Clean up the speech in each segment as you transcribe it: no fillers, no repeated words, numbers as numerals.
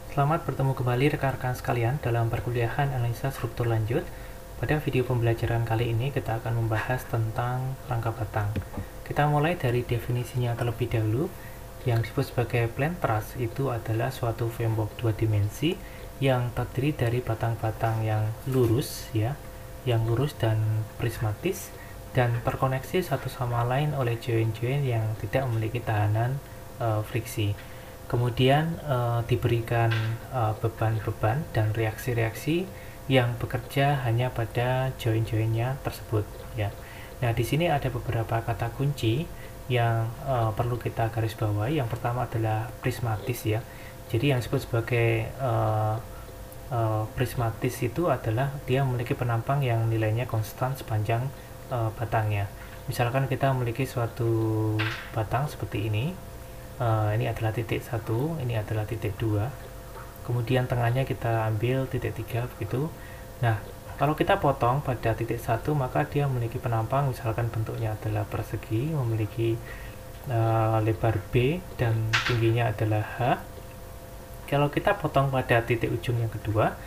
Selamat bertemu kembali rekan-rekan sekalian dalam perkuliahan analisa struktur lanjut. Pada video pembelajaran kali ini kita akan membahas tentang rangka batang. Kita mulai dari definisinya terlebih dahulu. Yang disebut sebagai plane truss itu adalah suatu framework dua dimensi yang terdiri dari batang-batang yang lurus ya, yang lurus dan prismatis dan terkoneksi satu sama lain oleh join-join yang tidak memiliki tahanan friksi. Kemudian diberikan beban-beban dan reaksi-reaksi yang bekerja hanya pada join-joinnya tersebut ya. Nah, di sini ada beberapa kata kunci yang perlu kita garis bawahi. Yang pertama adalah prismatis ya. Jadi yang disebut sebagai prismatis itu adalah dia memiliki penampang yang nilainya konstan sepanjang batangnya. Misalkan kita memiliki suatu batang seperti ini. Ini adalah titik 1, ini adalah titik 2, kemudian tengahnya kita ambil titik 3 begitu. Nah, kalau kita potong pada titik 1 maka dia memiliki penampang, misalkan bentuknya adalah persegi, memiliki lebar B dan tingginya adalah H. Kalau kita potong pada titik ujung yang kedua,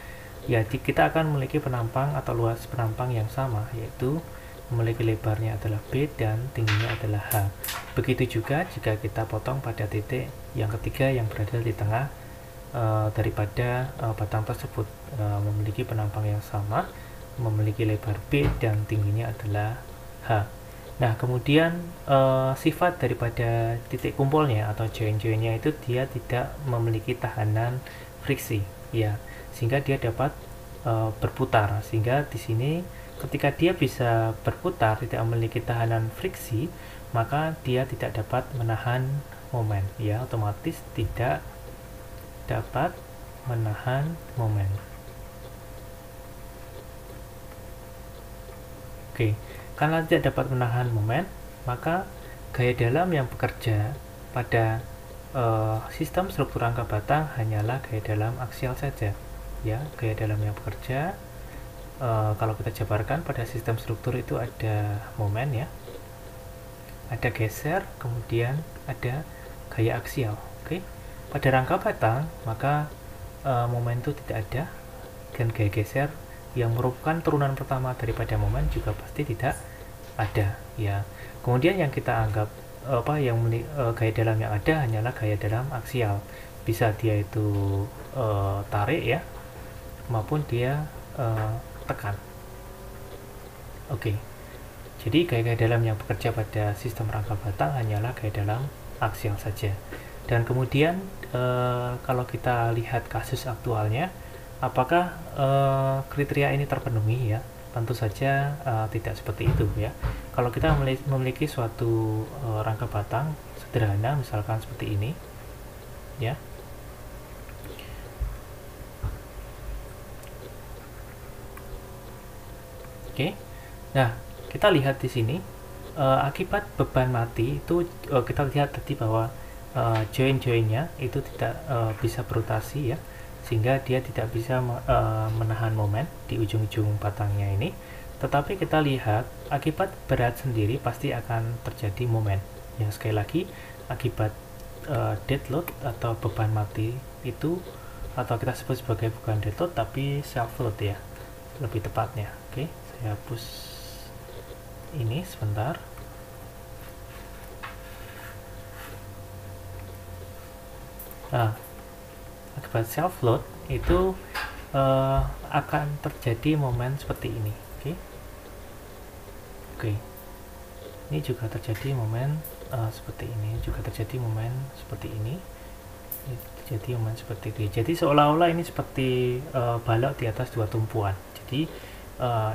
ya kita akan memiliki penampang atau luas penampang yang sama, yaitu memiliki lebarnya adalah B dan tingginya adalah H. Begitu juga jika kita potong pada titik yang ketiga yang berada di tengah daripada batang tersebut, memiliki penampang yang sama, memiliki lebar B dan tingginya adalah H. Nah, kemudian sifat daripada titik kumpulnya atau join-joinnya itu dia tidak memiliki tahanan friksi ya, sehingga dia dapat berputar. Sehingga di sini ketika dia bisa berputar tidak memiliki tahanan friksi, maka dia tidak dapat menahan momen ya, otomatis tidak dapat menahan momen. Oke, karena tidak dapat menahan momen, maka gaya dalam yang bekerja pada sistem struktur rangka batang hanyalah gaya dalam aksial saja ya. Gaya dalam yang bekerja kalau kita jabarkan pada sistem struktur itu ada momen ya, ada geser, kemudian ada gaya aksial. Oke, pada rangka batang maka momen itu tidak ada, dan gaya geser yang merupakan turunan pertama daripada momen juga pasti tidak ada ya. Kemudian yang kita anggap gaya dalam yang ada hanyalah gaya dalam aksial, bisa dia itu tarik ya, maupun dia tekan. Oke, jadi gaya dalam yang bekerja pada sistem rangka batang hanyalah gaya dalam aksial saja. Dan kemudian kalau kita lihat kasus aktualnya, apakah kriteria ini terpenuhi ya? Tentu saja tidak seperti itu ya. Kalau kita memiliki suatu rangka batang sederhana, misalkan seperti ini ya. Oke, nah kita lihat di sini akibat beban mati itu kita lihat tadi bahwa join-joinnya itu tidak bisa berotasi ya, sehingga dia tidak bisa menahan momen di ujung-ujung batangnya ini. Tetapi kita lihat akibat berat sendiri pasti akan terjadi momen ya. Sekali lagi, akibat dead load atau beban mati itu, atau kita sebut sebagai bukan dead load tapi self load ya lebih tepatnya. Oke, saya hapus ini sebentar. Nah, akibat self load itu akan terjadi momen seperti ini. Oke. Ini juga terjadi momen seperti ini, juga terjadi momen seperti ini. Ini terjadi momen seperti ini. Jadi seolah-olah ini seperti balok di atas dua tumpuan. Jadi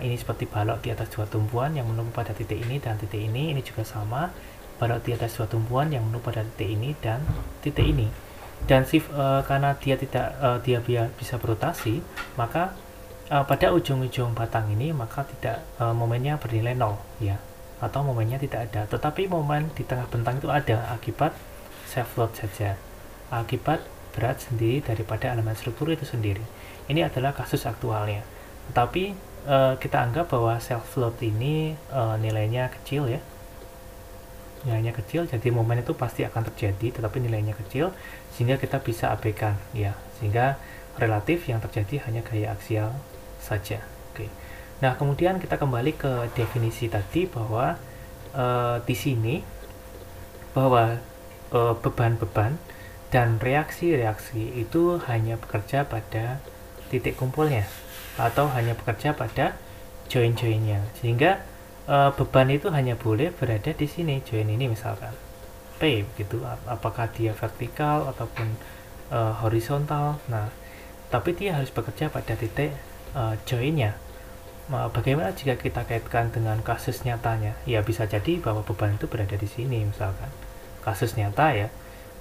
ini seperti balok di atas dua tumpuan yang menumpuk pada titik ini dan titik ini. Ini juga sama, balok di atas dua tumpuan yang menumpuk pada titik ini dan titik ini. Dan karena dia tidak bisa berotasi, maka pada ujung-ujung batang ini maka tidak momennya bernilai 0 ya, atau momennya tidak ada. Tetapi momen di tengah bentang itu ada akibat self load saja, akibat berat sendiri daripada elemen struktur itu sendiri. Ini adalah kasus aktualnya. Tetapi kita anggap bahwa self load ini nilainya kecil ya, nilainya kecil, jadi momen itu pasti akan terjadi tetapi nilainya kecil, sehingga kita bisa abaikan ya, sehingga relatif yang terjadi hanya gaya aksial saja. Oke. Nah, kemudian kita kembali ke definisi tadi bahwa di sini bahwa beban-beban dan reaksi-reaksi itu hanya bekerja pada titik kumpulnya atau hanya bekerja pada join-joinnya, sehingga beban itu hanya boleh berada di sini, join ini misalkan P gitu, apakah dia vertikal ataupun horizontal. Nah, tapi dia harus bekerja pada titik joinnya. Bagaimana jika kita kaitkan dengan kasus nyatanya? Ya bisa jadi bahwa beban itu berada di sini misalkan, kasus nyata ya.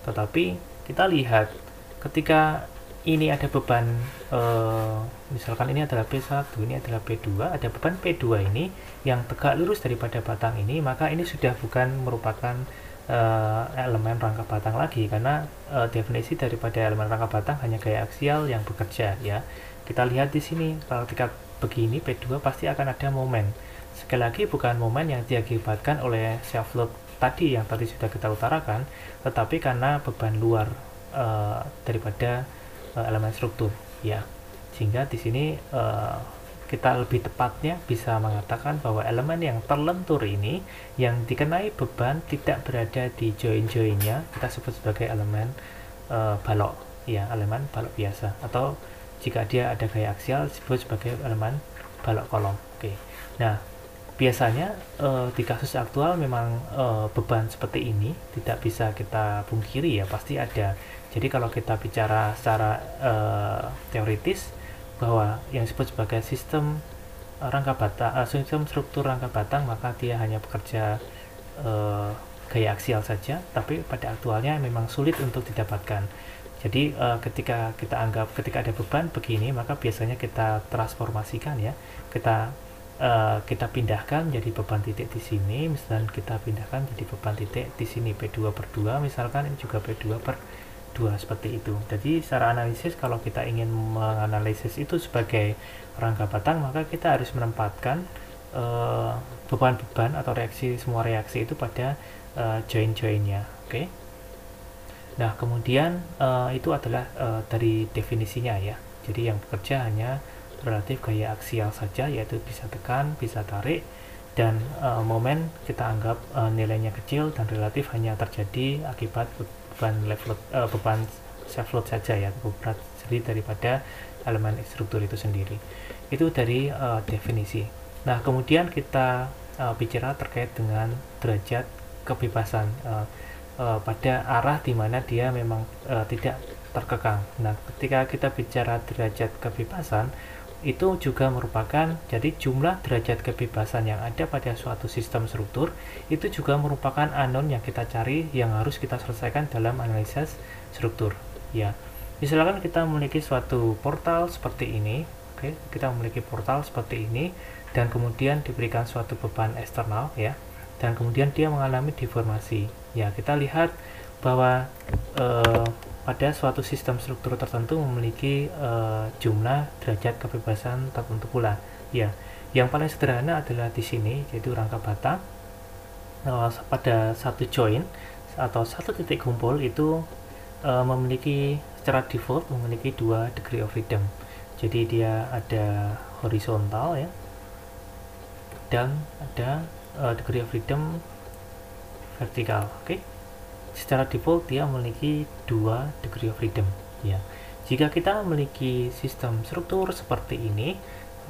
Tetapi kita lihat ketika ini ada beban, misalkan ini adalah P1, ini adalah P2, ada beban P2 ini yang tegak lurus daripada batang ini, maka ini sudah bukan merupakan elemen rangka batang lagi, karena definisi daripada elemen rangka batang hanya gaya aksial yang bekerja ya. Kita lihat di sini, ketika begini P2 pasti akan ada momen. Sekali lagi bukan momen yang diakibatkan oleh self load tadi yang tadi sudah kita utarakan, tetapi karena beban luar daripada elemen struktur ya, sehingga di sini kita lebih tepatnya bisa mengatakan bahwa elemen yang terlentur ini yang dikenai beban tidak berada di join-joinnya, kita sebut sebagai elemen balok ya, elemen balok biasa, atau jika dia ada gaya aksial disebut sebagai elemen balok kolom. Oke. Nah, biasanya di kasus aktual memang beban seperti ini tidak bisa kita pungkiri ya, pasti ada. Jadi kalau kita bicara secara teoritis bahwa yang disebut sebagai sistem rangka batang, sistem struktur rangka batang, maka dia hanya bekerja gaya aksial saja, tapi pada aktualnya memang sulit untuk didapatkan. Jadi ketika kita anggap ketika ada beban begini, maka biasanya kita transformasikan ya, kita pindahkan jadi beban titik di sini, misalkan kita pindahkan jadi beban titik di sini P2/2, misalkan ini juga P2/2 seperti itu. Jadi secara analisis kalau kita ingin menganalisis itu sebagai rangka batang, maka kita harus menempatkan beban-beban atau semua reaksi itu pada join-joinnya. Oke. Nah, kemudian itu adalah dari definisinya ya. Jadi yang bekerja hanya relatif gaya aksial saja, yaitu bisa tekan, bisa tarik, dan momen kita anggap nilainya kecil dan relatif hanya terjadi akibat beban self load saja ya, berat sendiri daripada elemen struktur itu sendiri. Itu dari definisi. Nah, kemudian kita bicara terkait dengan derajat kebebasan pada arah di mana dia memang tidak terkekang. Nah, ketika kita bicara derajat kebebasan, itu juga merupakan, jadi jumlah derajat kebebasan yang ada pada suatu sistem struktur itu juga merupakan unknown yang kita cari, yang harus kita selesaikan dalam analisis struktur ya. Misalkan kita memiliki suatu portal seperti ini, oke, kita memiliki portal seperti ini dan kemudian diberikan suatu beban eksternal ya, dan kemudian dia mengalami deformasi ya. Kita lihat bahwa pada suatu sistem struktur tertentu memiliki jumlah derajat kebebasan tertentu pula ya. Yang paling sederhana adalah di sini, yaitu rangka batang pada satu join atau satu titik kumpul itu memiliki secara default memiliki 2 degree of freedom. Jadi dia ada horizontal ya, dan ada degree of freedom vertikal. Oke. Secara default dia memiliki 2 degree of freedom ya. Jika kita memiliki sistem struktur seperti ini,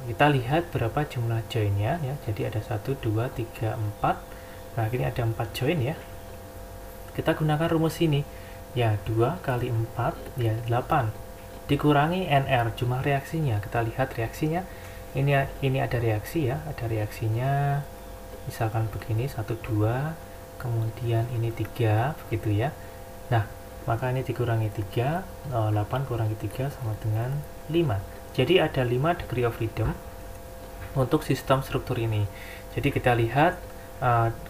kita lihat berapa jumlah joinnya ya. Jadi ada 1, 2, 3, 4. Nah, ini ada 4 join ya. Kita gunakan rumus ini ya, 2 kali 4 ya 8 dikurangi NR, jumlah reaksinya. Kita lihat reaksinya, ini ada reaksi ya, ada reaksinya misalkan begini 1, 2, kemudian ini 3 begitu ya. Nah, maka ini dikurangi 3, 8 kurangi 3 sama dengan 5. Jadi ada 5 degree of freedom untuk sistem struktur ini. Jadi kita lihat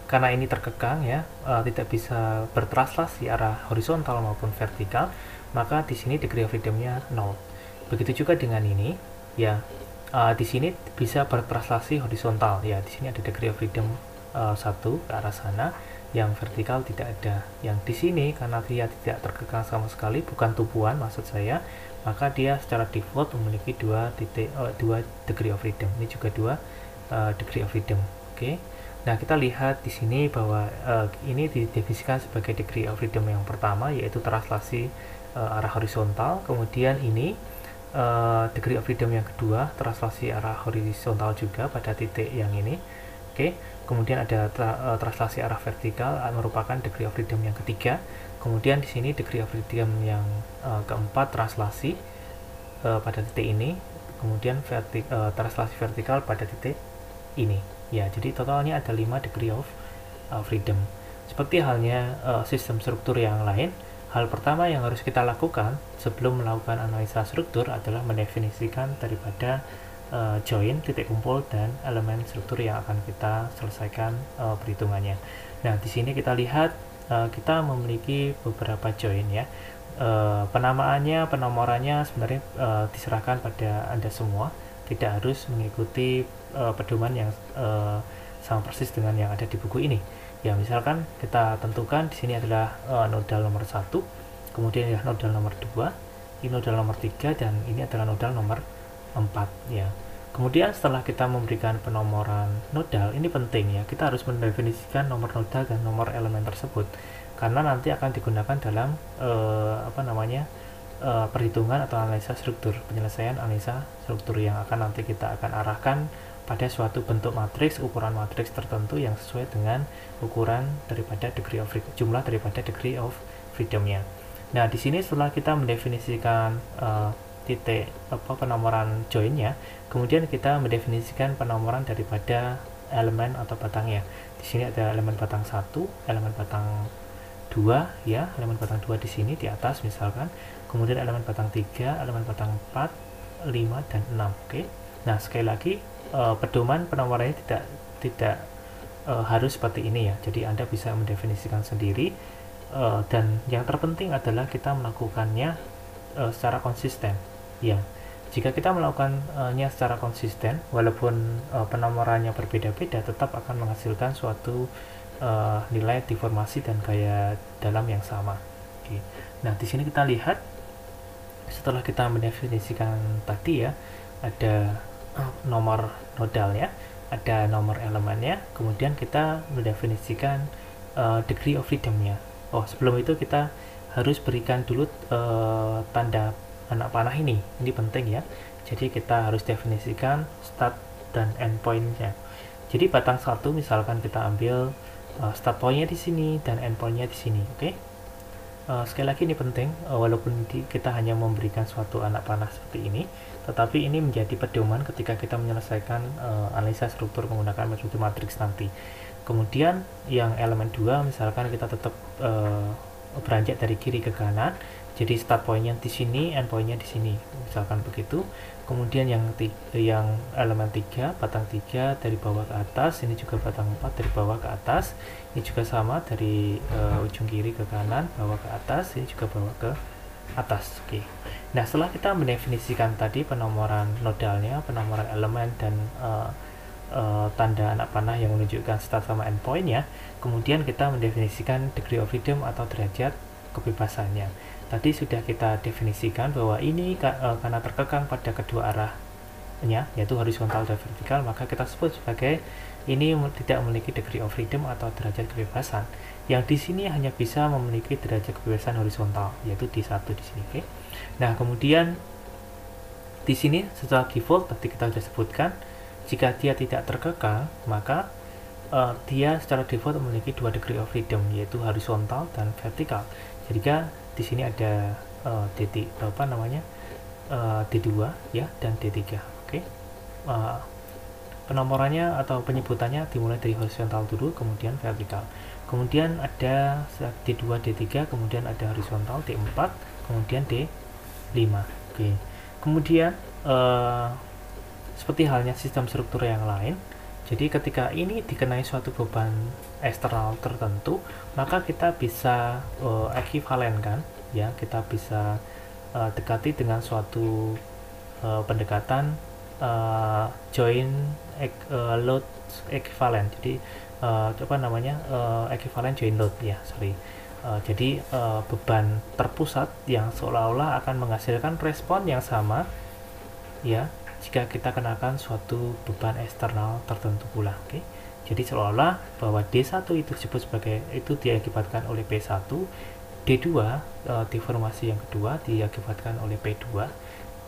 karena ini terkekang ya, tidak bisa bertranslasi arah horizontal maupun vertikal, maka di sini degree of freedom-nya 0. Begitu juga dengan ini ya. Di sini bisa bertranslasi horizontal ya. Di sini ada degree of freedom 1 ke arah sana, yang vertikal tidak ada. Yang di sini karena dia tidak terkekang sama sekali, bukan tupuan maksud saya, maka dia secara default memiliki dua degree of freedom. Ini juga dua degree of freedom. Oke. Nah, kita lihat di sini bahwa ini didefinisikan sebagai degree of freedom yang pertama, yaitu translasi arah horizontal. Kemudian ini degree of freedom yang kedua, translasi arah horizontal juga pada titik yang ini. Oke. Kemudian ada translasi arah vertikal, merupakan degree of freedom yang ketiga. Kemudian di sini degree of freedom yang keempat, translasi pada titik ini. Kemudian translasi vertikal pada titik ini. Ya, jadi totalnya ada 5 degree of freedom. Seperti halnya sistem struktur yang lain, hal pertama yang harus kita lakukan sebelum melakukan analisa struktur adalah mendefinisikan daripada join, titik kumpul, dan elemen struktur yang akan kita selesaikan perhitungannya. Nah, di sini kita lihat kita memiliki beberapa join ya. Penomorannya sebenarnya diserahkan pada Anda semua, tidak harus mengikuti pedoman yang sama persis dengan yang ada di buku ini. Ya, misalkan kita tentukan di sini adalah nodal nomor 1, kemudian ya nodal nomor 2, ini nodal nomor 3, dan ini adalah nodal nomor 4 ya. Kemudian setelah kita memberikan penomoran nodal, ini penting ya, kita harus mendefinisikan nomor nodal dan nomor elemen tersebut karena nanti akan digunakan dalam perhitungan atau analisa struktur, penyelesaian analisa struktur yang nanti kita akan arahkan pada suatu bentuk matriks, ukuran matriks tertentu yang sesuai dengan ukuran daripada jumlah daripada degree of freedom-nya. Nah, di sini setelah kita mendefinisikan penomoran join-nya, kemudian kita mendefinisikan penomoran daripada elemen atau batangnya. Di sini ada elemen batang 1, elemen batang 2 ya, elemen batang 2 di sini di atas misalkan, kemudian elemen batang 3, elemen batang 4, 5 dan 6. Oke. Nah, sekali lagi pedoman penomorannya tidak harus seperti ini ya. Jadi Anda bisa mendefinisikan sendiri dan yang terpenting adalah kita melakukannya secara konsisten. Ya. Jika kita melakukannya secara konsisten, walaupun penomorannya berbeda-beda, tetap akan menghasilkan suatu nilai deformasi dan gaya dalam yang sama. Oke. Nah, di sini kita lihat setelah kita mendefinisikan tadi ya, ada nomor nodalnya, ada nomor elemennya, kemudian kita mendefinisikan degree of freedom-nya. Oh, sebelum itu kita harus berikan dulu tanda anak panah ini penting ya. Jadi kita harus definisikan start dan end point-nya. Jadi batang 1 misalkan kita ambil start point-nya di sini dan end point-nya di sini. Oke. Sekali lagi ini penting, walaupun kita hanya memberikan suatu anak panah seperti ini, tetapi ini menjadi pedoman ketika kita menyelesaikan analisa struktur menggunakan metode matriks nanti. Kemudian yang elemen 2 misalkan kita tetap beranjak dari kiri ke kanan, jadi start point-nya di sini, end point-nya di sini, misalkan begitu. Kemudian yang elemen 3, batang 3 dari bawah ke atas, ini juga batang 4 dari bawah ke atas, ini juga sama dari ujung kiri ke kanan, bawah ke atas, ini juga bawah ke atas. Oke. Nah, setelah kita mendefinisikan tadi penomoran nodalnya, penomoran elemen, dan tanda anak panah yang menunjukkan start sama end point-nya, kemudian kita mendefinisikan degree of freedom atau derajat kebebasannya. Tadi sudah kita definisikan bahwa ini karena terkekang pada kedua arahnya, yaitu horizontal dan vertikal, maka kita sebut sebagai ini tidak memiliki degree of freedom atau derajat kebebasan. Yang di sini hanya bisa memiliki derajat kebebasan horizontal, yaitu di 1 di sini. Oke. Nah, kemudian di sini setelah default tadi kita sudah sebutkan, jika dia tidak terkekang, maka dia secara default memiliki 2 degree of freedom, yaitu horizontal dan vertikal. Jika di sini ada D2 ya dan D3. Oke. Penomorannya atau penyebutannya dimulai dari horizontal dulu, kemudian vertikal. Kemudian ada D2, D3, kemudian ada horizontal D4, kemudian D5. Oke. Kemudian seperti halnya sistem struktur yang lain, jadi ketika ini dikenai suatu beban eksternal tertentu, maka kita bisa ekuivalenkan ya, kita bisa dekati dengan suatu pendekatan join load equivalent. Jadi ekivalen join load ya, sorry. Jadi beban terpusat yang seolah-olah akan menghasilkan respon yang sama ya jika kita kenakan suatu beban eksternal tertentu pula. Oke. Jadi seolah-olah bahwa D1 itu disebut sebagai itu diakibatkan oleh P1, D2 deformasi yang kedua diakibatkan oleh P2,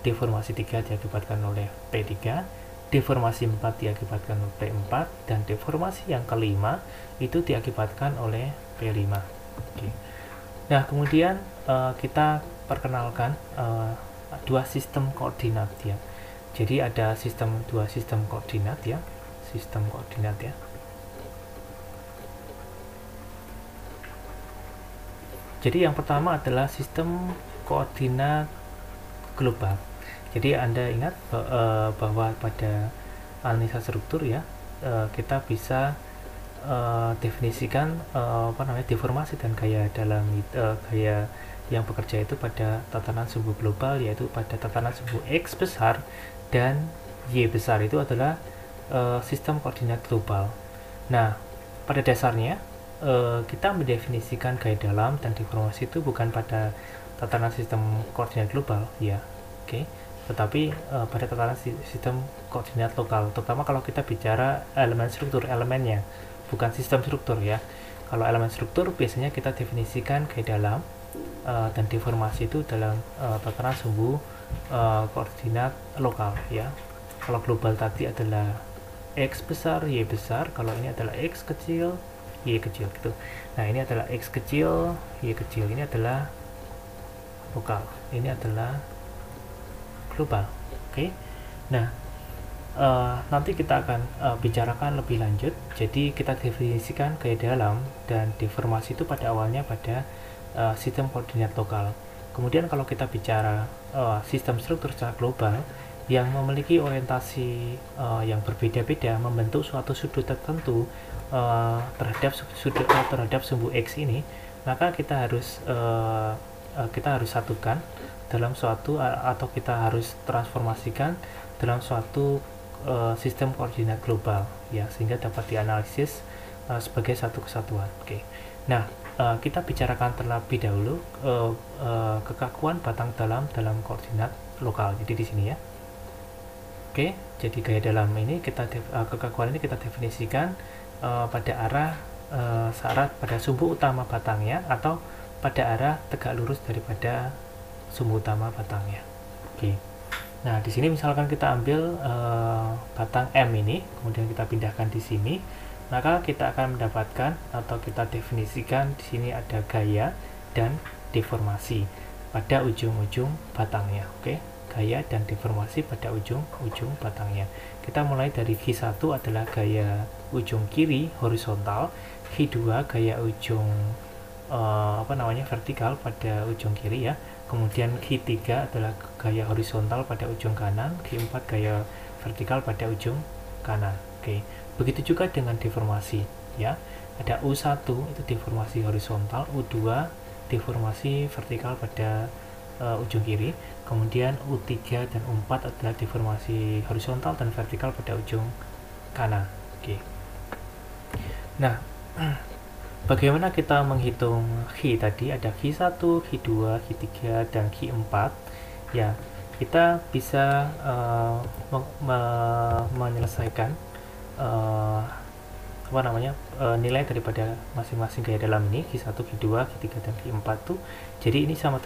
deformasi 3 diakibatkan oleh P3, deformasi 4 diakibatkan oleh P4, dan deformasi yang kelima itu diakibatkan oleh P5. Oke. Nah, kemudian kita perkenalkan dua sistem koordinat ya. Jadi ada dua sistem koordinat ya, sistem koordinat ya. Jadi yang pertama adalah sistem koordinat global. Jadi Anda ingat bahwa pada analisa struktur ya, kita bisa definisikan deformasi dan gaya dalam gaya yang bekerja itu pada tatanan sumbu global, yaitu pada tatanan sumbu X besar dan Y besar itu adalah sistem koordinat global. Nah, pada dasarnya kita mendefinisikan gaya dalam dan deformasi itu bukan pada tatanan sistem koordinat global ya, oke, tetapi pada tatanan sistem koordinat lokal, terutama kalau kita bicara elemen struktur, elemennya, bukan sistem struktur ya. Kalau elemen struktur biasanya kita definisikan gaya dalam dan deformasi itu dalam tatanan sumbu koordinat lokal ya. Kalau global tadi adalah X besar, Y besar, kalau ini adalah X kecil, Y kecil gitu. Nah, ini adalah X kecil, Y kecil, ini adalah lokal, ini adalah global. Oke. Nah, nanti kita akan bicarakan lebih lanjut. Jadi kita definisikan gaya dalam dan deformasi itu pada awalnya pada sistem koordinat lokal. Kemudian kalau kita bicara sistem struktur secara global yang memiliki orientasi yang berbeda-beda membentuk suatu sudut tertentu terhadap sumbu X ini, maka kita harus satukan dalam suatu atau kita harus transformasikan dalam suatu sistem koordinat global ya, sehingga dapat dianalisis sebagai satu kesatuan. Oke. Nah, kita bicarakan terlebih dahulu kekakuan batang dalam koordinat lokal. Jadi di sini ya. Oke, jadi gaya dalam ini kekakuan ini kita definisikan pada arah searah pada sumbu utama batangnya atau pada arah tegak lurus daripada sumbu utama batangnya. Oke. Nah, di sini misalkan kita ambil batang M ini, kemudian kita pindahkan di sini, maka kita akan mendapatkan atau kita definisikan di sini ada gaya dan deformasi pada ujung-ujung batangnya. Oke. Gaya dan deformasi pada ujung-ujung batangnya. Kita mulai dari G1 adalah gaya ujung kiri horizontal, G2 gaya ujung vertikal pada ujung kiri ya. Kemudian G3 adalah gaya horizontal pada ujung kanan, G4 gaya vertikal pada ujung kanan. Oke. Begitu juga dengan deformasi ya. Ada U1 itu deformasi horizontal, U2 deformasi vertikal pada ujung kiri, kemudian U3 dan U4 adalah deformasi horizontal dan vertikal pada ujung kanan. Oke. Nah, bagaimana kita menghitung G tadi? Ada G1, G2, G3, dan G4 ya. Kita bisa menyelesaikan nilai daripada masing-masing gaya dalam ini, G1, G2, G3, dan G4 tuh. Jadi ini sama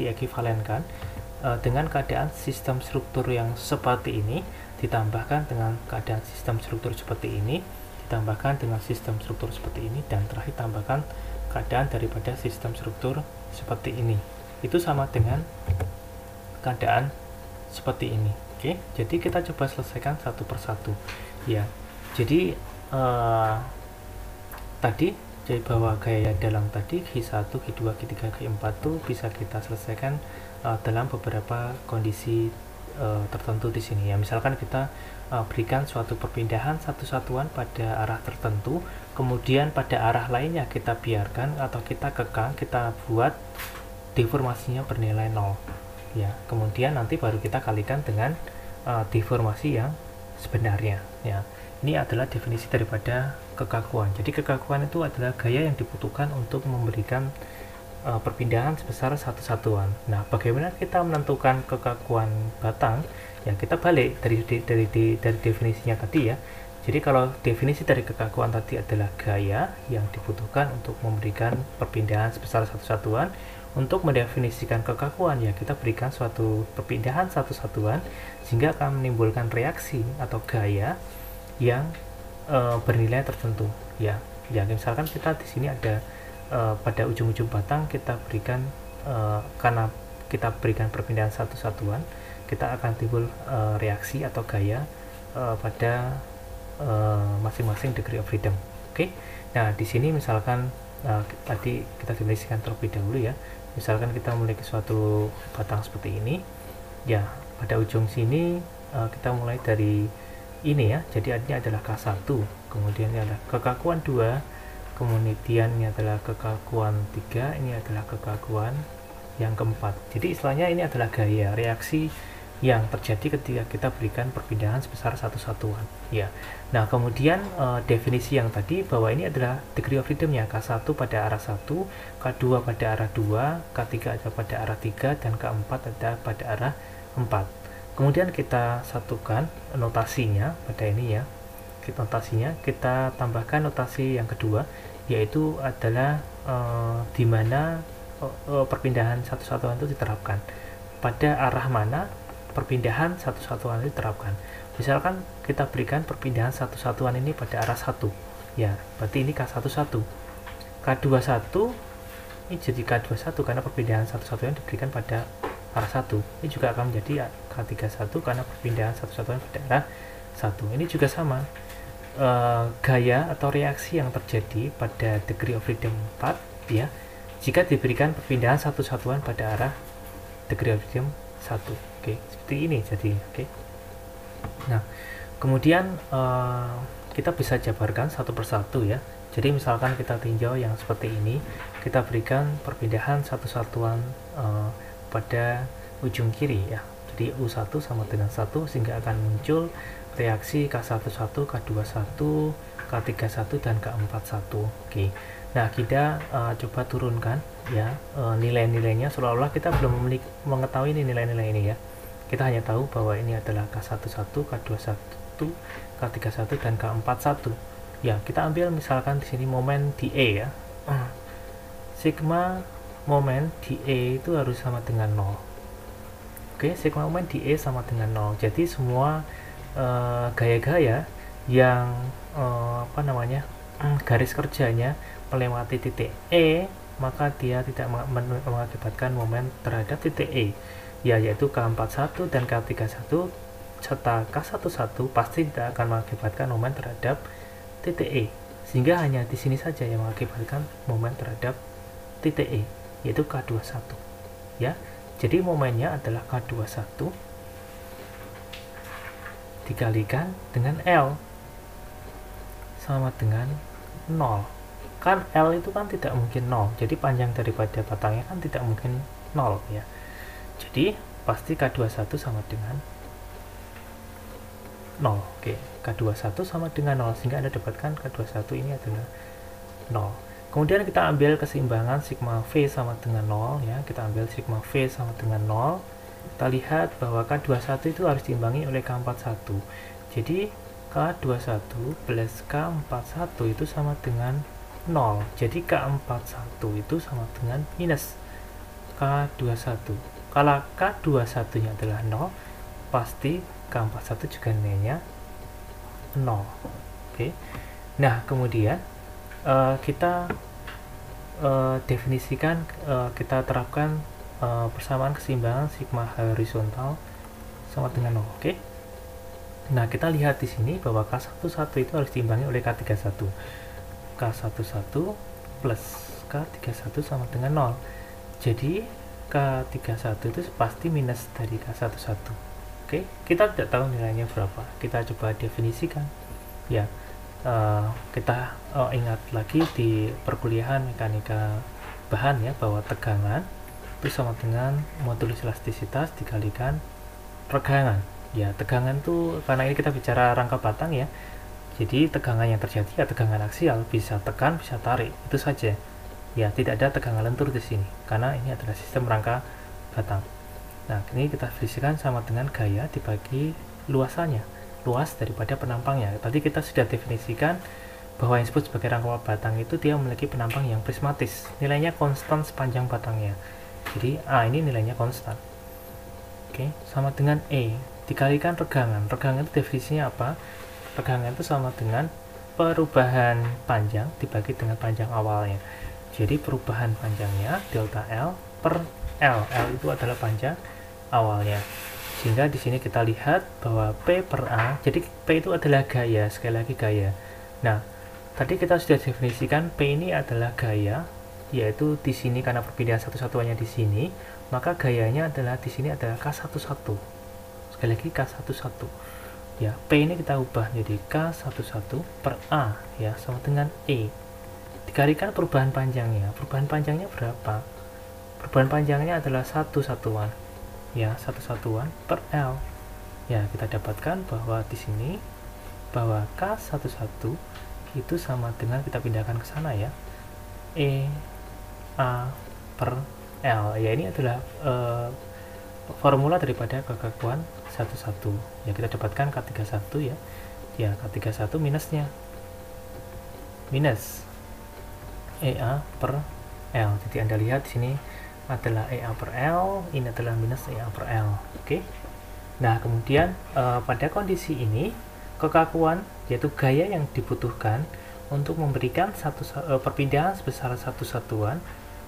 diekivalenkan dengan keadaan sistem struktur yang seperti ini ditambahkan dengan keadaan sistem struktur seperti ini ditambahkan dengan sistem struktur seperti ini, dan terakhir tambahkan keadaan daripada sistem struktur seperti ini. Itu sama dengan keadaan seperti ini. Oke, jadi kita coba selesaikan satu persatu ya. Jadi jadi bahwa gaya dalam tadi G1, G2, G3, G4 itu bisa kita selesaikan dalam beberapa kondisi tertentu di sini ya. Misalkan kita berikan suatu perpindahan satu satuan pada arah tertentu, kemudian pada arah lainnya kita biarkan atau kita kekang, kita buat deformasinya bernilai 0 ya. Kemudian nanti baru kita kalikan dengan deformasi yang sebenarnya ya. Ini adalah definisi daripada kekakuan. Jadi kekakuan itu adalah gaya yang dibutuhkan untuk memberikan perpindahan sebesar satu satuan. Nah, bagaimana kita menentukan kekakuan batang? Ya, kita balik dari definisinya tadi ya. Jadi kalau definisi dari kekakuan tadi adalah gaya yang dibutuhkan untuk memberikan perpindahan sebesar satu satuan. Untuk mendefinisikan kekakuan, ya kita berikan suatu perpindahan satu satuan sehingga akan menimbulkan reaksi atau gaya yang bernilai tertentu. Ya, misalkan kita di sini ada pada ujung-ujung batang kita berikan karena kita berikan perpindahan satu satuan, kita akan timbul reaksi atau gaya pada masing-masing degree of freedom. Oke. Nah, di sini misalkan tadi kita definisikan terlebih dahulu ya. Misalkan kita memiliki suatu batang seperti ini, ya pada ujung sini kita mulai dari ini ya. Jadi artinya adalah K1, kemudian ini adalah kekakuan 2, kemudian ini adalah kekakuan 3, ini adalah kekakuan yang keempat. Jadi istilahnya ini adalah gaya reaksi yang terjadi ketika kita berikan perpindahan sebesar satu satuan ya. Nah, kemudian definisi yang tadi bahwa ini adalah degree of freedom-nya K1 pada arah 1, K2 pada arah 2, K3 ada pada arah 3, dan K4 ada pada arah 4. Kemudian kita satukan notasinya pada ini ya. Kita tambahkan notasi yang kedua, yaitu adalah di mana perpindahan satu satuan itu diterapkan, pada arah mana perpindahan satu satuan itu diterapkan. Misalkan kita berikan perpindahan satu satuan ini pada arah 1 ya, berarti ini K11, K21 ini jadi K21 karena perpindahan satu satuan diberikan pada arah 1. Ini juga akan menjadi K31 karena perpindahan satu satuan pada arah 1. Ini juga sama, gaya atau reaksi yang terjadi pada degree of freedom 4 ya, jika diberikan perpindahan satu satuan pada arah degree of freedom 1. Oke, seperti ini jadi. Oke. Nah, kemudian kita bisa jabarkan satu persatu ya. Jadi misalkan kita tinjau yang seperti ini, kita berikan perpindahan satu satuan pada ujung kiri ya. Jadi U1 sama dengan 1 sehingga akan muncul reaksi K11, K21, K31 dan K41. Oke. Nah, kita coba turunkan ya nilai-nilainya, seolah-olah kita belum mengetahui ini nilai-nilai ini ya. Kita hanya tahu bahwa ini adalah K11, K21, K31 dan K41. Ya, kita ambil misalkan di sini momen di E ya. Sigma momen di E itu harus sama dengan 0. Oke, sigma momen di E sama dengan 0. Jadi semua gaya-gaya yang garis kerjanya melewati titik E, maka dia tidak mengakibatkan momen terhadap titik E ya, yaitu K41 dan K31 serta K11 pasti tidak akan mengakibatkan momen terhadap titik E, sehingga hanya di sini saja yang mengakibatkan momen terhadap titik E, yaitu K21 ya. Jadi momennya adalah K21 dikalikan dengan L sama dengan 0. Kan L itu kan tidak mungkin 0, jadi panjang daripada batangnya kan tidak mungkin 0 ya. Jadi pasti K21 sama dengan 0. Oke, K21 sama dengan 0 sehingga Anda dapatkan K21 ini adalah 0. Kemudian kita ambil keseimbangan sigma V sama dengan 0 ya. Kita ambil sigma V sama dengan 0. Kita lihat bahwa K21 itu harus diimbangi oleh K41. Jadi K21 plus K41 itu sama dengan 0. Jadi K41 itu sama dengan minus K21. Kalau K21 nya adalah 0, pasti K41 juga nilainya 0. Oke. Nah, kemudian kita definisikan, kita terapkan persamaan keseimbangan sigma horizontal sama dengan 0. Oke. Nah, kita lihat di sini bahwa K11 itu harus diimbangi oleh K31. K11 plus K31 sama dengan 0. Jadi K31 itu pasti minus dari K11. Oke, kita tidak tahu nilainya berapa. Kita coba definisikan. Ya, kita ingat lagi di perkuliahan mekanika bahan ya, bahwa tegangan itu sama dengan modulus elastisitas dikalikan regangan. Ya, tegangan itu karena ini kita bicara rangka batang ya. Jadi tegangan yang terjadi ya tegangan aksial, bisa tekan, bisa tarik, itu saja. Ya, tidak ada tegangan lentur di sini, karena ini adalah sistem rangka batang. Nah, ini kita definisikan sama dengan gaya dibagi luasannya, luas daripada penampangnya. Tadi kita sudah definisikan bahwa yang disebut sebagai rangka batang itu dia memiliki penampang yang prismatis, nilainya konstan sepanjang batangnya. Jadi A ini nilainya konstan. Oke, sama dengan E dikalikan regangan. Regangan itu definisinya apa? Regangan itu sama dengan perubahan panjang dibagi dengan panjang awalnya. Jadi perubahan panjangnya delta L per L. L itu adalah panjang awalnya. Sehingga di sini kita lihat bahwa P per A, jadi P itu adalah gaya, sekali lagi gaya. Nah, tadi kita sudah definisikan P ini adalah gaya, yaitu di sini karena perpindahan satu-satuannya di sini, maka gayanya adalah di sini adalah K11. Sekali lagi K11. Ya, P ini kita ubah jadi K11 per A ya, sama dengan E. Dikalikan perubahan panjangnya. Perubahan panjangnya berapa? Perubahan panjangnya adalah satu satuan. Ya, satu satuan per L. Ya, kita dapatkan bahwa di sini bahwa K11 itu sama dengan, kita pindahkan ke sana ya, E A per L. Ya, ini adalah formula daripada kekakuan 11. Ya, kita dapatkan K31 ya. Ya, K31 minusnya. Minus EA per L. Jadi Anda lihat di sini adalah EA per L, ini adalah minus EA per L. Oke. Nah, kemudian pada kondisi ini kekakuan yaitu gaya yang dibutuhkan untuk memberikan perpindahan sebesar satu satuan,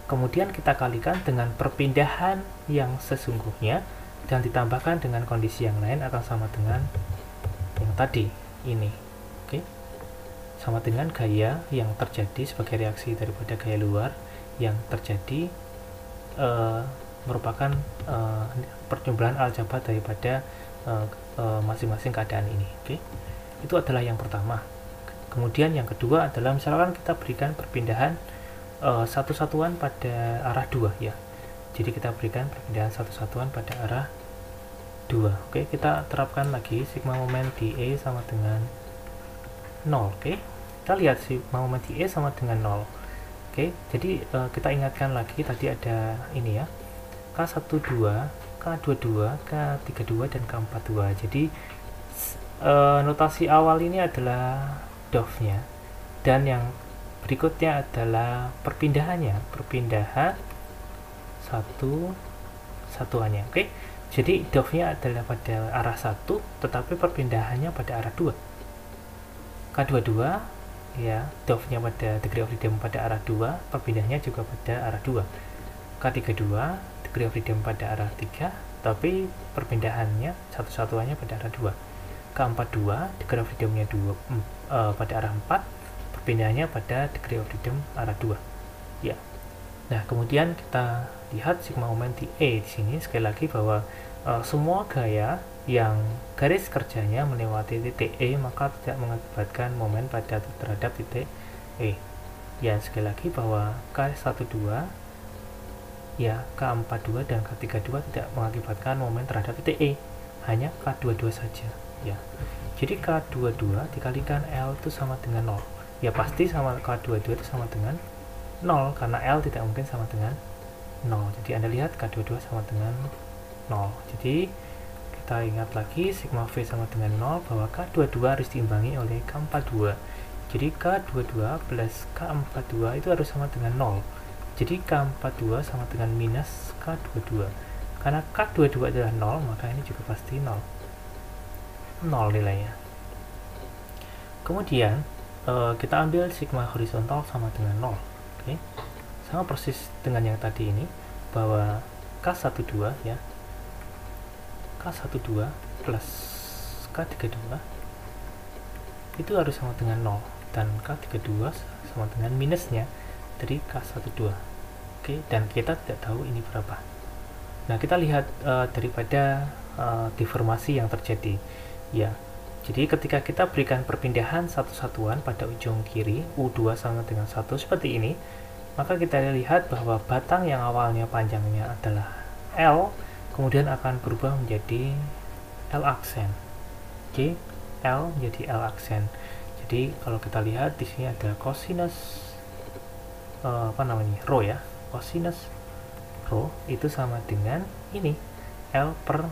kemudian kita kalikan dengan perpindahan yang sesungguhnya dan ditambahkan dengan kondisi yang lain akan sama dengan yang tadi ini. Oke. Sama dengan gaya yang terjadi sebagai reaksi daripada gaya luar yang terjadi merupakan perjumlahan aljabar daripada masing-masing keadaan ini. Oke. Itu adalah yang pertama. Kemudian yang kedua adalah misalkan kita berikan perpindahan satu satuan pada arah 2 ya. Jadi kita berikan perpindahan satu satuan pada arah 2. Oke, kita terapkan lagi sigma momen di E sama dengan 0. Oke. Kita lihat sigma momen di E sama dengan 0. Oke, jadi kita ingatkan lagi tadi ada ini ya, K12, K22, K32 dan K42. Jadi notasi awal ini adalah DOF-nya, dan yang berikutnya adalah perpindahannya, perpindahan satu satuannya. Oke, jadi DOF-nya adalah pada arah 1, tetapi perpindahannya pada arah 2. K22 ya, DOF-nya pada degree of freedom pada arah 2, perpindahannya juga pada arah 2. K32 degree of freedom pada arah 3, tapi perpindahannya satu-satuannya pada arah 2. K42 degree of freedom-nya pada arah 4, perpindahannya pada degree of freedom arah 2. Ya. Nah, kemudian kita lihat sigma momen di E di sini sekali lagi bahwa semua gaya yang garis kerjanya melewati titik E maka tidak mengakibatkan momen pada terhadap titik E. Ya, sekali lagi bahwa K12 ya, K42 dan K32 tidak mengakibatkan momen terhadap titik E, hanya K22 saja ya. Jadi K22 dikalikan L itu sama dengan 0. Ya, pasti sama K22 itu sama dengan 0 karena L tidak mungkin sama dengan 0. Jadi Anda lihat K22 sama dengan 0. Jadi kita ingat lagi sigma V sama dengan 0 bahwa K22 harus diimbangi oleh K42. Jadi K22 plus K42 itu harus sama dengan 0. Jadi K42 sama dengan minus K22. Karena K22 adalah 0, maka ini juga pasti 0. 0 nilainya. Kemudian kita ambil sigma horizontal sama dengan 0. Oke. Sama persis dengan yang tadi ini bahwa K12 ya, K12 plus K32 itu harus sama dengan 0, dan K32 sama dengan minusnya dari K12. Oke, dan kita tidak tahu ini berapa. Nah, kita lihat daripada deformasi yang terjadi ya. Jadi ketika kita berikan perpindahan satu satuan pada ujung kiri U2 sama dengan 1 seperti ini, maka kita lihat bahwa batang yang awalnya panjangnya adalah L kemudian akan berubah menjadi L aksen. Oke, L menjadi L aksen. Jadi kalau kita lihat di sini ada cosinus rho ya. Cosinus rho itu sama dengan ini L per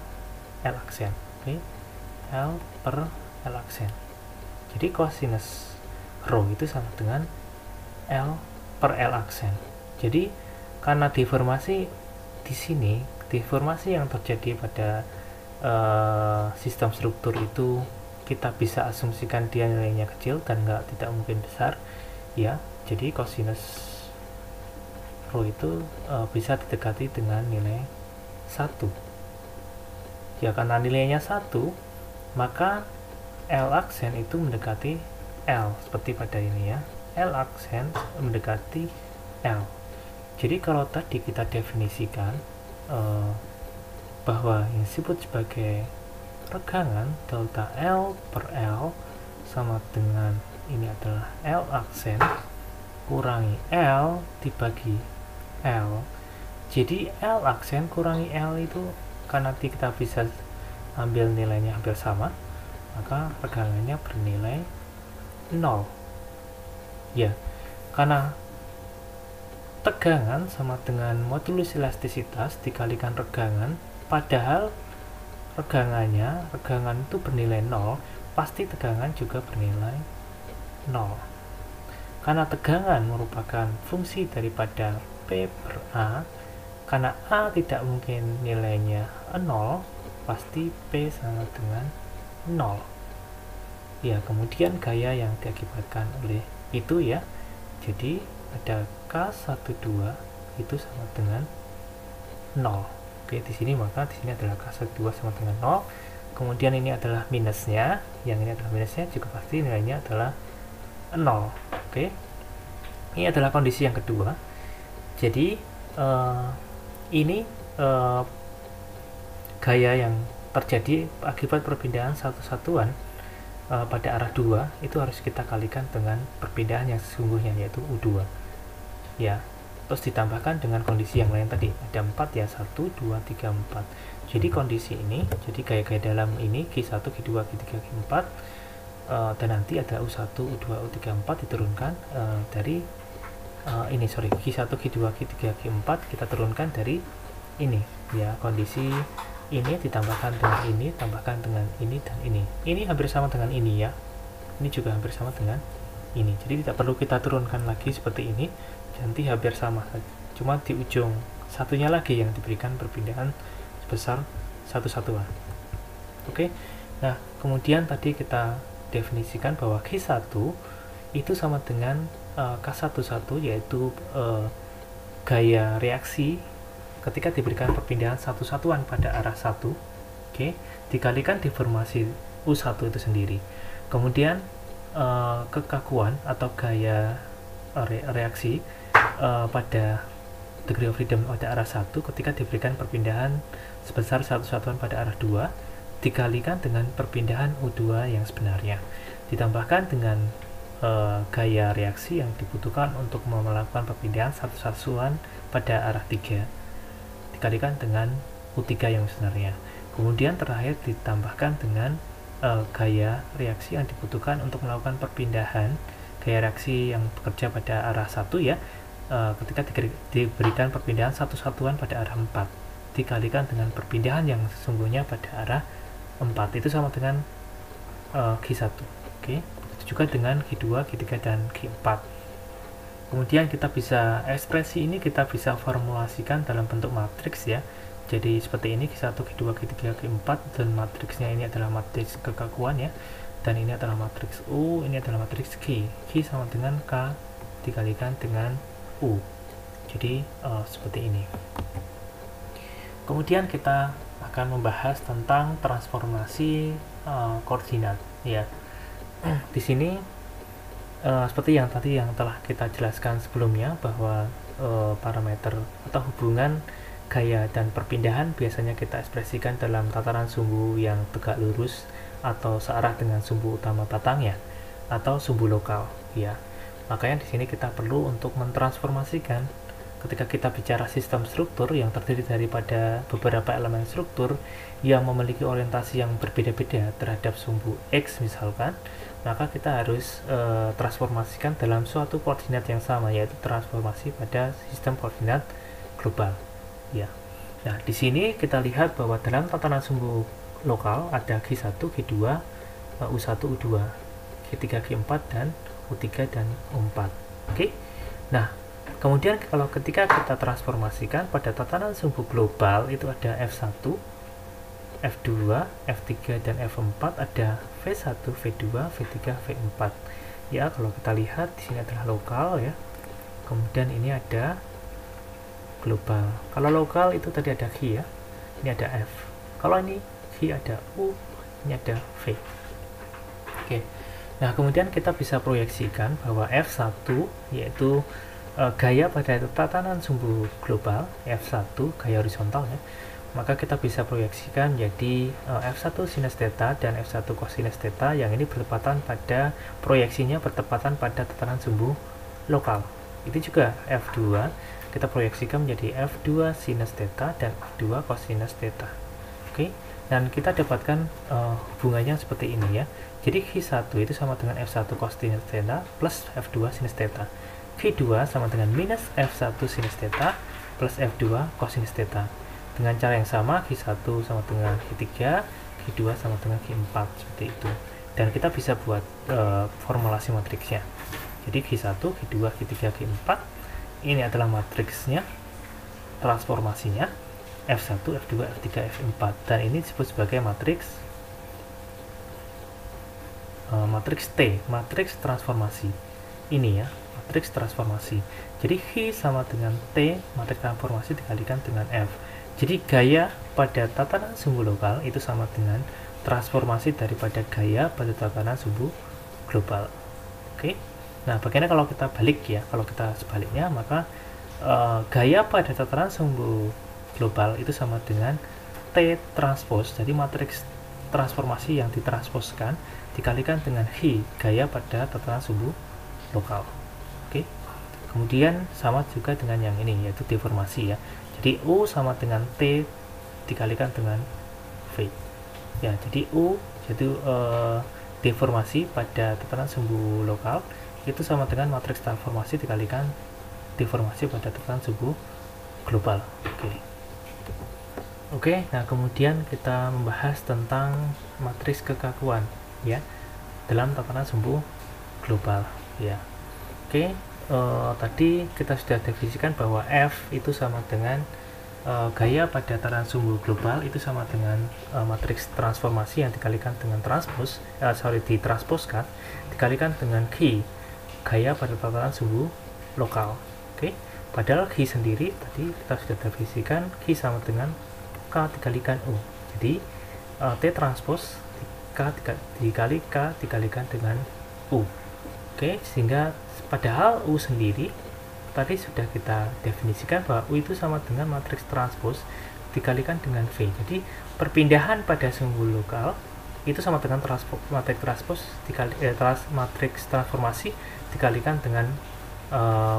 L aksen. Oke. L per L aksen. Jadi cosinus rho itu sama dengan L per L aksen. Jadi karena deformasi di sini, deformasi yang terjadi pada sistem struktur itu kita bisa asumsikan dia nilainya kecil dan tidak mungkin besar ya. Jadi cosinus rho itu bisa didekati dengan nilai 1 ya. Karena nilainya 1, maka L aksen itu mendekati L seperti pada ini ya. L aksen mendekati L. Jadi kalau tadi kita definisikan bahwa yang disebut sebagai regangan delta L per L sama dengan ini adalah L aksen kurangi L dibagi L. Jadi L aksen kurangi L itu karena kita bisa ambil nilainya hampir sama, maka regangannya bernilai 0 ya. Karena tegangan sama dengan modulus elastisitas dikalikan regangan, padahal regangan itu bernilai 0, pasti tegangan juga bernilai 0. Karena tegangan merupakan fungsi daripada P per A, karena A tidak mungkin nilainya 0, pasti P sama dengan 0 ya. Kemudian gaya yang diakibatkan oleh itu ya, jadi ada K12 itu sama dengan 0. Oke, di sini maka di sini adalah K12 sama dengan 0. Kemudian ini adalah minusnya, yang ini adalah minusnya juga pasti nilainya adalah 0. Oke. Ini adalah kondisi yang kedua. Jadi ini gaya yang terjadi akibat perpindahan satu satuan pada arah 2 itu harus kita kalikan dengan perpindahan yang sesungguhnya, yaitu U2 ya. Terus ditambahkan dengan kondisi yang lain tadi, ada 4 ya, 1, 2, 3, 4. Jadi kondisi ini, jadi gaya-gaya dalam ini Q1, Q2, Q3, Q4 dan nanti ada U1, U2, U3, U4 diturunkan dari Q1, Q2, Q3, Q4 kita turunkan dari ini ya. Kondisi ini ditambahkan dengan ini, tambahkan dengan ini dan ini. Ini hampir sama dengan ini ya. Ini juga hampir sama dengan ini. Jadi tidak perlu kita turunkan lagi seperti ini. Nanti hampir sama, cuma di ujung satunya lagi yang diberikan perpindahan sebesar satu satuan. Oke. Nah, kemudian tadi kita definisikan bahwa Q1 itu sama dengan K11, yaitu gaya reaksi ketika diberikan perpindahan satu satuan pada arah 1, oke, dikalikan deformasi U1 itu sendiri. Kemudian kekakuan atau gaya reaksi pada degree of freedom pada arah 1 ketika diberikan perpindahan sebesar satu satuan pada arah 2 dikalikan dengan perpindahan U2 yang sebenarnya, ditambahkan dengan gaya reaksi yang dibutuhkan untuk melakukan perpindahan satu satuan pada arah 3 dikalikan dengan U3 yang sebenarnya. Kemudian terakhir ditambahkan dengan gaya reaksi yang dibutuhkan untuk melakukan perpindahan gaya reaksi yang bekerja pada arah 1 ya, ketika diberikan perpindahan satu satuan pada arah 4 dikalikan dengan perpindahan yang sesungguhnya pada arah 4 itu sama dengan Q1. Oke. Begitu juga dengan Q2, Q3 dan Q4. Kemudian kita bisa ekspresi ini kita bisa formulasikan dalam bentuk matriks ya. Jadi seperti ini Q1, Q2, Q3, Q4 dan matriksnya ini adalah matriks kekakuan ya. Dan ini adalah matriks U, ini adalah matriks Q. Q sama dengan K dikalikan dengan U. Jadi seperti ini. Kemudian kita akan membahas tentang transformasi koordinat ya. Di sini seperti yang tadi yang telah kita jelaskan sebelumnya bahwa parameter atau hubungan gaya dan perpindahan biasanya kita ekspresikan dalam tataran sumbu yang tegak lurus atau searah dengan sumbu utama batangnya atau sumbu lokal ya. Makanya di sini kita perlu untuk mentransformasikan ketika kita bicara sistem struktur yang terdiri daripada beberapa elemen struktur yang memiliki orientasi yang berbeda-beda terhadap sumbu X misalkan, maka kita harus transformasikan dalam suatu koordinat yang sama, yaitu transformasi pada sistem koordinat global. Ya. Nah, di sini kita lihat bahwa dalam tatanan sumbu lokal ada G1, G2, U1, U2, G3, G4, dan U3 dan U4. Oke. Nah, kemudian kalau ketika kita transformasikan pada tatanan sumbu global itu ada F1, F2, F3, dan F4, ada V1, V2, V3, V4. Ya, kalau kita lihat di sini adalah lokal ya. Kemudian ini ada global. Kalau lokal itu tadi ada G ya. Ini ada F. Kalau ini G ada U, ini ada V. Oke. Nah, kemudian kita bisa proyeksikan bahwa F1 yaitu gaya pada tatanan sumbu global, F1 gaya horizontal ya. Maka kita bisa proyeksikan jadi F1 sinus theta dan F1 cosinus theta yang ini bertepatan pada proyeksinya bertepatan pada tatanan sumbu lokal. Itu juga F2 kita proyeksikan menjadi F2 sinus theta dan F2 cosinus theta. Oke. Dan kita dapatkan hubungannya seperti ini ya. Jadi G1 itu sama dengan F1 cosinus theta plus F2 sinus theta. G2 sama dengan minus F1 sinus theta plus F2 cosinus theta. Dengan cara yang sama, G1 sama dengan G3, G2 sama dengan G4, seperti itu. Dan kita bisa buat formulasi matriksnya. Jadi G1, G2, G3, G4, ini adalah matriksnya, transformasinya, F1, F2, F3, F4. Dan ini disebut sebagai matriks T, matriks transformasi. Ini ya, matriks transformasi. Jadi G sama dengan T, matriks transformasi dikalikan dengan F. Jadi gaya pada tatanan sumbu lokal itu sama dengan transformasi daripada gaya pada tatanan sumbu global. Oke. Nah, bagaimana kalau kita balik ya? Kalau kita sebaliknya, maka gaya pada tatanan sumbu global itu sama dengan T transpose. Jadi matriks transformasi yang ditransposkan dikalikan dengan H, gaya pada tatanan sumbu lokal. Oke. Kemudian sama juga dengan yang ini, yaitu deformasi ya. Jadi U sama dengan T dikalikan dengan V. Ya, jadi U yaitu deformasi pada tatanan sumbu lokal itu sama dengan matriks transformasi dikalikan deformasi pada tatanan sumbu global. Oke, nah kemudian kita membahas tentang matriks kekakuan ya dalam tatanan sumbu global ya. Oke. Tadi kita sudah definisikan bahwa F itu sama dengan gaya pada tatanan sumbu global itu sama dengan matriks transformasi yang dikalikan dengan ditransposkan dikalikan dengan G, gaya pada tatanan sumbu lokal. Oke. Padahal G sendiri tadi kita sudah definisikan G sama dengan K dikalikan U. Jadi T transpos K dikali K dikalikan dengan U. Oke, sehingga padahal U sendiri tadi sudah kita definisikan bahwa U itu sama dengan matriks transpos dikalikan dengan V. Jadi perpindahan pada sumbu lokal itu sama dengan matriks transpos matriks transformasi dikalikan dengan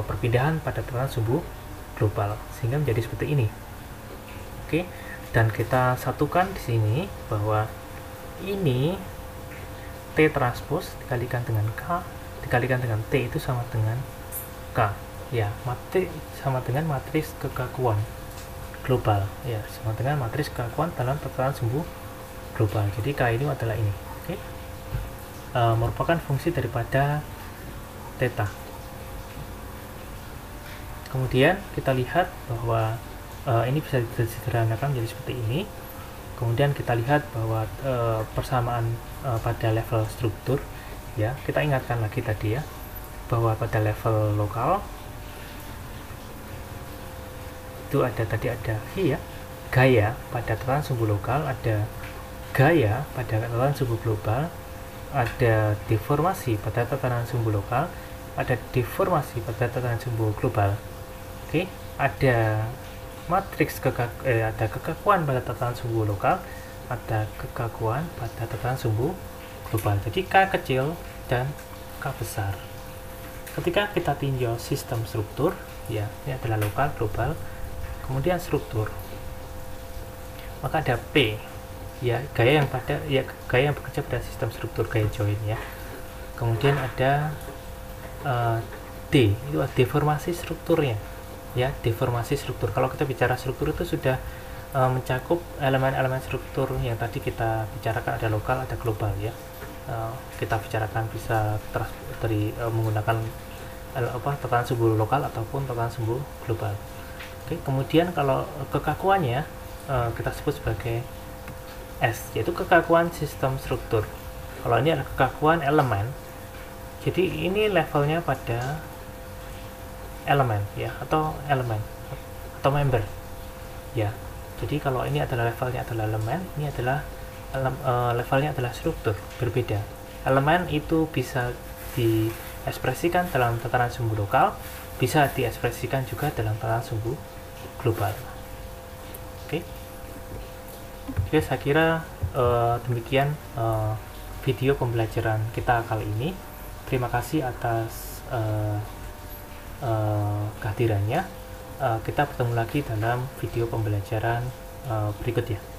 perpindahan pada tatanan sumbu global, sehingga menjadi seperti ini. Oke, dan kita satukan di sini bahwa ini T transpos dikalikan dengan K dikalikan dengan T itu sama dengan K ya, matriks sama dengan matriks kekakuan global ya, sama dengan matriks kekakuan dalam tatanan sumbu global. Jadi K ini adalah ini. Oke. Merupakan fungsi daripada theta. Kemudian kita lihat bahwa ini bisa disederhanakan menjadi seperti ini. Kemudian kita lihat bahwa persamaan pada level struktur ya, kita ingatkan lagi tadi ya bahwa pada level lokal itu tadi ada G ya, gaya pada tatanan sumbu lokal, ada gaya pada tatanan sumbu global, ada deformasi pada tatanan sumbu lokal, ada deformasi pada tatanan sumbu global. Oke, ada matriks ada kekakuan pada tatanan sumbu lokal, ada kekakuan pada tatanan sumbu global. Jadi K kecil dan K besar. Ketika kita tinjau sistem struktur, ya, ini adalah lokal, global, kemudian struktur, maka ada P, ya, gaya yang bekerja pada sistem struktur, gaya join, ya. Kemudian ada D, itu deformasi strukturnya, ya, deformasi struktur. Kalau kita bicara struktur itu sudah mencakup elemen-elemen struktur yang tadi kita bicarakan, ada lokal, ada global, ya. Kita bicarakan bisa dari menggunakan tekanan sumbu lokal ataupun tekanan sumbu global. Oke, kemudian kalau kekakuannya kita sebut sebagai S, yaitu kekakuan sistem struktur. Kalau ini adalah kekakuan elemen, jadi ini levelnya pada elemen, ya, atau elemen atau member, ya. Jadi kalau ini adalah levelnya adalah elemen, ini adalah levelnya adalah struktur, berbeda. Elemen itu bisa diekspresikan dalam tataran sumbu lokal, bisa diekspresikan juga dalam tataran sumbu global. Oke. Oke, saya kira demikian video pembelajaran kita kali ini. Terima kasih atas kehadirannya. Kita bertemu lagi dalam video pembelajaran berikutnya.